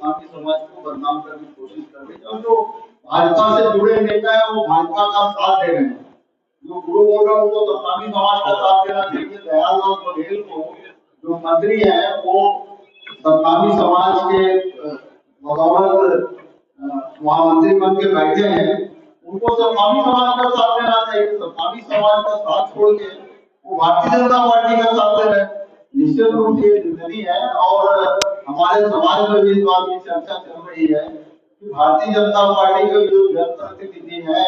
सत्तावी समाज को बदनाम करने की कोशिश कर रही है। और जो भाजपा से जुड़े नेता है वो भाजपा का साथ दे रहे हैं। जो गुरु बोल रहा है उनको सत्तावी समाज का साथ देना चाहिए। दयाललाल बघेल को जो मंत्री है वो सत्तावी समाज के बदौलत वहां मंत्री बन के बैठे हैं। उनको सत्तावी समाज का साथ देना चाहिए। सत्तावी समाज का साथ छोड़ के वो भारतीय जनता पार्टी का साथ दे रहे हैं। निश्चित रूप से जिंदगी है। और हमारे समाज में भी इस बात की चर्चा चल रही है कि भारतीय जनता पार्टी के जो जनप्रतिनिधि है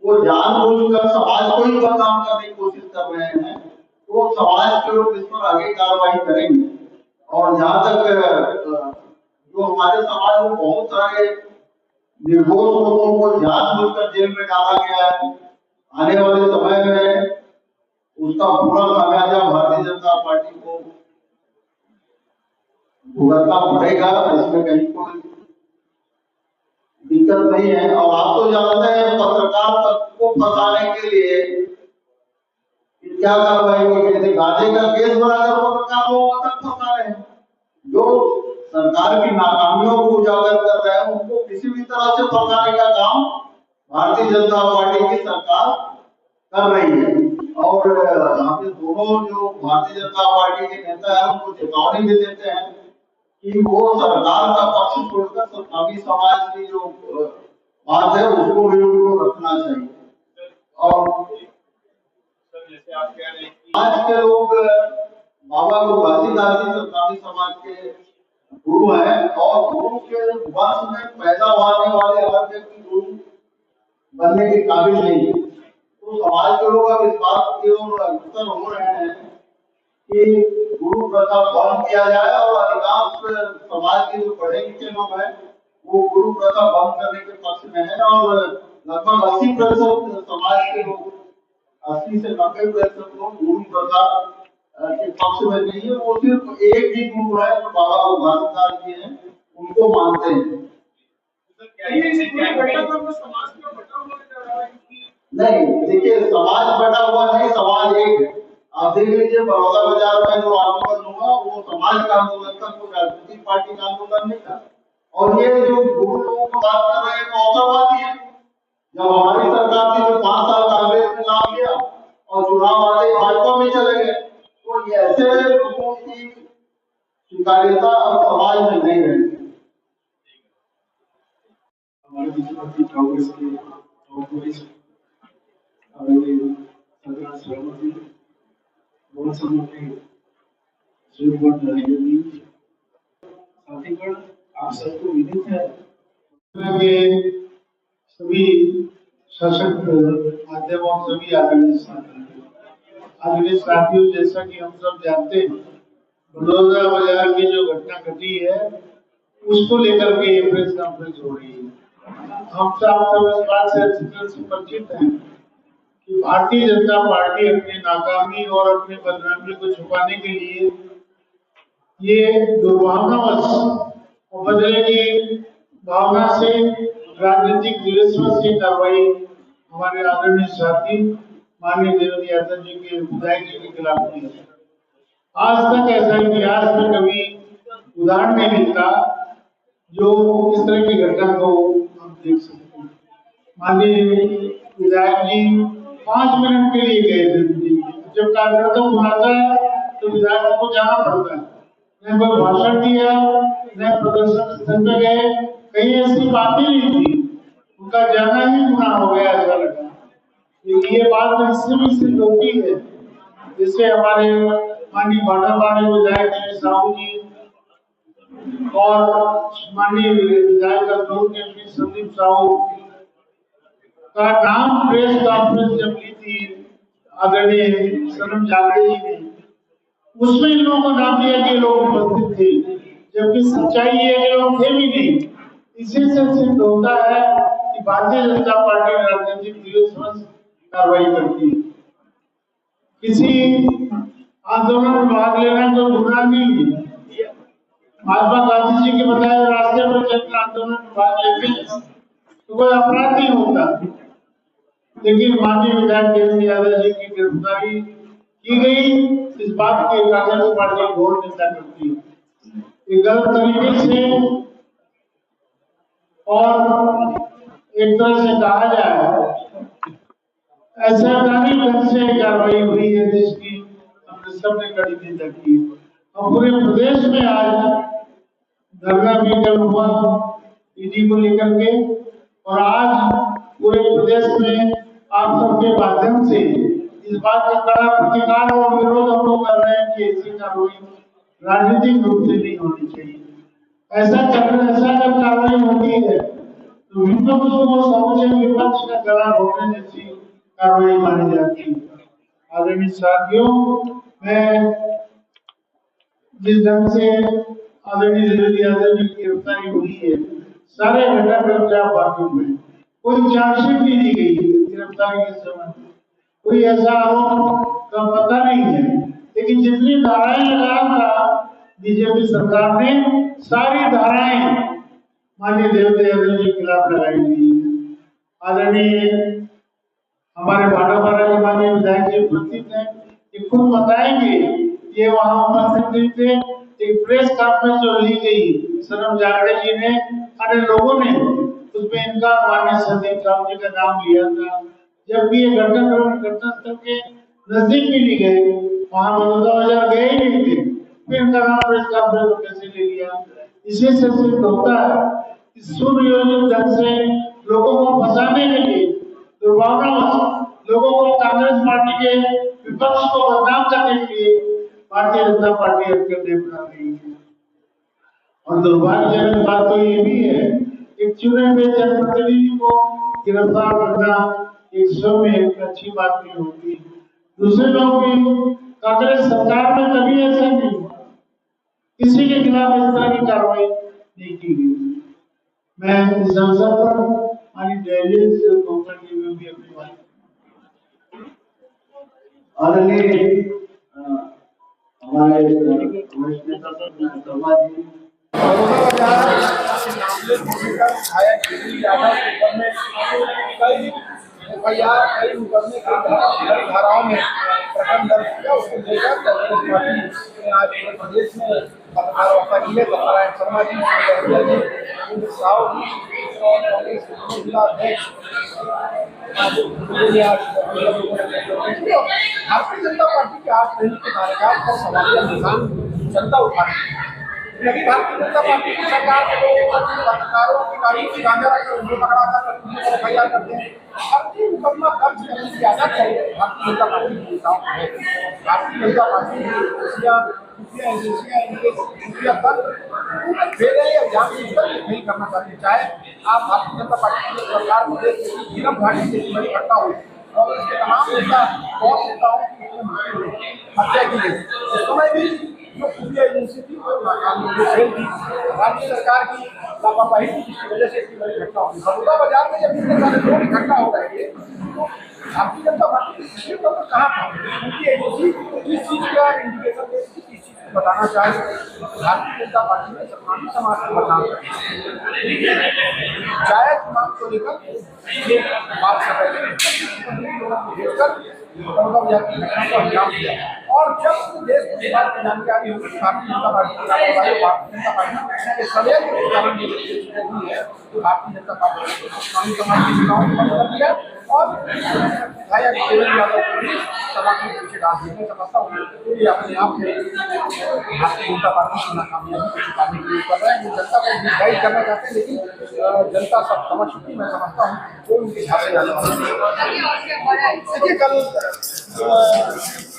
वो जानबूझकर समाज को ही बदनाम करने की कोशिश कर रहे हैं। तो समाज के लोग इस पर आगे कार्रवाई करेंगे। और जहां तक जो हमारे समाज में बहुत सारे निर्दोष लोगों को जानबूझकर जेल में डाला गया है, आने वाले समय में उसका पूरा खामियाजा भारतीय जनता पार्टी को भुगतना पड़ेगा। इसमें कहीं कोई दिक्कत नहीं है। और आप तो जानते हैं पत्रकार तक को फंसाने के लिए क्या कार्रवाई की गई थी। गांजे का केस बनाकर पत्रकार लोगों तक फंसा रहे हैं। जो सरकार की नाकामियों को उजागर कर रहे हैं उनको किसी भी तरह से फंसाने का काम भारतीय जनता पार्टी की सरकार कर रही है। और यहाँ पे दोनों जो भारतीय जनता पार्टी के नेता है उनको चेतावनी भी देते हैं कि वो सरकार का पक्ष छोड़कर सत्तावी समाज की जो बात है उसको भी उनको रखना चाहिए। और जैसे आप कह रहे हैं कि आज के लोग बाबा घासीदास जी सत्तावी समाज के गुरु है। और गुरु के वंश में पैदा होने वाले हर व्यक्ति गुरु बनने के काबिल नहीं। तो समाज के लोग अब इस बात की ओर अग्रसर हो रहे हैं कि गुरु प्रथा बंद किया जाए। और अधिकांश समाज के जो पढ़े लिखे लोग हैं वो गुरु प्रथा बंद करने के पक्ष में है। और लगभग 80% समाज के लोग 80 से 90% लोग गुरु प्रथा के पक्ष में नहीं है। वो सिर्फ एक ही गुरु है जो बाबा घासीदास जी हैं उनको मानते हैं। नहीं, देखिए समाज बटा हुआ नहीं, समाज एक है। आप देख लीजिए बड़ौदा बाजार में जो आंदोलन हुआ वो समाज का आंदोलन था, कोई राजनीतिक पार्टी का आंदोलन नहीं था। और ये जो गुरु लोगों को बात कर रहे हैं तो अवसरवादी है। जब हमारी सरकार थी तो 5 साल कांग्रेस में काम किया और चुनाव आते ही भाजपा में चले गए। तो ये ऐसे लोगों की स्वीकार्यता अब समाज में नहीं रहती। हमारे बीजेपी कांग्रेस के साथीगण आप सबको विदित है सभी सशक्त माध्यमों सभी आदरणीय साथियों, जैसा कि हम सब जानते हैं बड़ौदा बाजार की जो घटना घटी है उसको लेकर के ये प्रेस कॉन्फ्रेंस हो रही है। हम सब इस बात से अच्छी तरह से परिचित हैं कि भारतीय जनता पार्टी अपनी नाकामी और अपनी बदनामी को छुपाने के लिए ये दुर्भावनावश और बदले की भावना से राजनीतिक द्वेष से कार्रवाई हमारे आदरणीय साथी माननीय देवेंद्र यादव जी के विधायक जी के खिलाफ की है। आज तक ऐसा इतिहास में कभी उदाहरण नहीं मिलता जो इस तरह की घटना को हम देख सकते हैं। माननीय विधायक जी 5 मिनट के लिए गए थे। जब कार्यक्रम बुलाता है तो विधायक को जाना पड़ता है। न कोई भाषण दिया न प्रदर्शन स्थल पे गए, कहीं ऐसी बात ही नहीं थी। उनका जाना ही गुनाह हो गया ऐसा लगा। लेकिन ये बात इससे भी सिद्ध होती है जिससे हमारे माननीय भाटापानी विधायक साहू जी और माननीय विधायक के संदीप साहू का नाम प्रेस कॉन्फ्रेंस जब ली थी आदरणीय सनम जागड़े जी ने, उसमें इन लोगों को नाम दिया कि लोग उपस्थित थे, जबकि सच्चाई ये कि लोग थे भी नहीं। इसी से सिद्ध होता है कि भारतीय जनता पार्टी राजनीतिक द्वेष कार्रवाई करती है। किसी आंदोलन में भाग लेना कोई गुनाह नहीं है। महात्मा गांधी जी के बताए रास्ते पर चलकर आंदोलन में भाग लेते हैं तो कोई अपराध नहीं होता। लेकिन माननीय विधायक देवेंद्र यादव जी की गिरफ्तारी की गई, इस बात की कांग्रेस पार्टी घोर निंदा करती है। गलत तरीके से और एक तरह से कहा जाए असंवैधानिक ढंग से कार्रवाई हुई है जिसकी हमने सबने कड़ी निंदा की। और पूरे प्रदेश में आज धरना भी कल हुआ ईडी को लेकर के, और आज पूरे प्रदेश में आप सबके माध्यम से इस बात का कड़ा प्रतिकार और विरोध हम लोग कर रहे हैं कि ऐसी कार्रवाई राजनीतिक रूप से नहीं होनी चाहिए। ऐसा जब कार्रवाई होती है तो विपक्ष को समझे विपक्ष का गला घोटने जैसी कार्रवाई मानी जाती है। आदरणीय साथियों, मैं जिस ढंग से आदरणीय देवेंद्र यादव जी की गिरफ्तारी हुई है, सारे घटनाक्रम से आप वाकिफ हैं। कोई चार्जशीट नहीं दी गई गिरफ्तारी के समय, कोई ऐसा आरोप का पता नहीं है, लेकिन जितनी धाराएं लगाया था बीजेपी सरकार ने, सारी धाराएं माननीय देवेंद्र यादव जी के खिलाफ लगाई गई है। आदरणीय हमारे भाटापारा के माननीय विधायक जी उपस्थित हैं, ये खुद बताएंगे। ये वहां उपस्थित नहीं थे। एक प्रेस कॉन्फ्रेंस जो ली गई सनम जागड़े जी ने, अन्य लोगों ने, उसमें इनका माननीय संदीप साहब जी का नाम लिया था, जबकि ये घटनास्थल के नजदीक भी नहीं गए, वहां बड़ौदा बाजार गए ही नहीं थे, फिर इनका नाम प्रेस कॉन्फ्रेंस में कैसे ले लिया? इसी से सिद्ध होता है कि सुनियोजित ढंग से लोगों को फंसाने के लिए, दुर्भावनावश लोगों को कांग्रेस पार्टी के विपक्ष को बदनाम करने के लिए भारतीय जनता पार्टी हरकतें बना रही है। और दुर्भाग्यजनक बात तो ये भी है, एक चुने हुए जनप्रतिनिधि को गिरफ्तार करना एक स्वयं में एक अच्छी बात नहीं होती। दूसरे लोग भी कांग्रेस सरकार में कभी ऐसा नहीं हुआ, किसी के खिलाफ इस तरह की कार्रवाई नहीं की गई। मैं इस अवसर पर हमारी डेलीज कोकण की भी अपनी बात आदरणीय हमारे वरिष्ठ नेता शर्मा जी एफआईआर कई मुकदमे कई धाराओं में प्रकरण दर्ज किया, उसको लेकर कांग्रेस पार्टी ने आज पूरे प्रदेश में पत्रकार वार्ता की है। नारायण शर्मा जी, साहु और कांग्रेस के जिला अध्यक्ष भारतीय जनता पार्टी के 8 महीने के कार्यकाल पर सवालिया निशान जनता उठा रही है। लेकिन भारतीय जनता पार्टी की सरकार के लोग पत्रकारों की गाड़ी की गांजा रखकर उनको पकड़ा कर एफआईआर करते हैं। भारतीय मुकदमा दर्ज करने की आदत है भारतीय जनता पार्टी के नेताओं को है। भारतीय जनता पार्टी की एजेंसियां इनके दे रहे या जानबूझकर नहीं करना चाहते। चाहे आप भारतीय जनता पार्टी की सरकार को देख नीरव घाटी से बड़ी घटना हुई और इसके तमाम नेता बहुत नेताओं की हत्या की गई। इस समय भी जो खुफिया एजेंसी थी वो फेल थी, राज्य सरकार की लापरवाही थी, जिसकी वजह से इतनी बड़ी घटना हुई। बड़ौदा बाजार में जब इतने सारे लोगों की घटना हो रही है तो भारतीय जनता पार्टी की कहाँ था? उनकी एजेंसी किस चीज का इंडिकेशन दे, किस चीज को बताना चाहे? भारतीय जनता पार्टी ने सम्मानित समाज को बदनाम कर जायज मांग को लेकर ये बात कर रहे थे बड़ौदा बाजार की घटना को अंजाम दिया। और जब देश को बात की जानकारी होगी भारतीय जनता पार्टी की लापरवाही, भारतीय जनता पार्टी के षड्यंत्र के कारण हुई है, तो भारतीय जनता पार्टी ने समाज के चुनाव को बंद कर दिया और विधायक देवेंद्र यादव को भी सभा के पीछे डाल दिया। मैं समझता हूँ ये अपने आप में भारतीय जनता पार्टी की नाकामयाबी को छुपाने के लिए कर रहे हैं। वो जनता को डिसाइड करना चाहते हैं, लेकिन जनता सब समझ चुकी, मैं समझता हूँ वो उनके हाथ से जाने वाला। देखिए, कल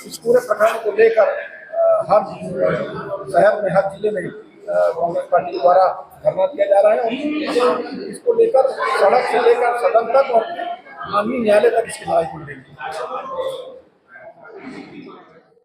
इस पूरे प्रकरण को लेकर हर शहर में, हर जिले में कांग्रेस पार्टी द्वारा धरना दिया जा रहा है और इसको लेकर सड़क से लेकर सदन तक और माननीय न्यायालय तक इसकी लड़ाई चल रही है।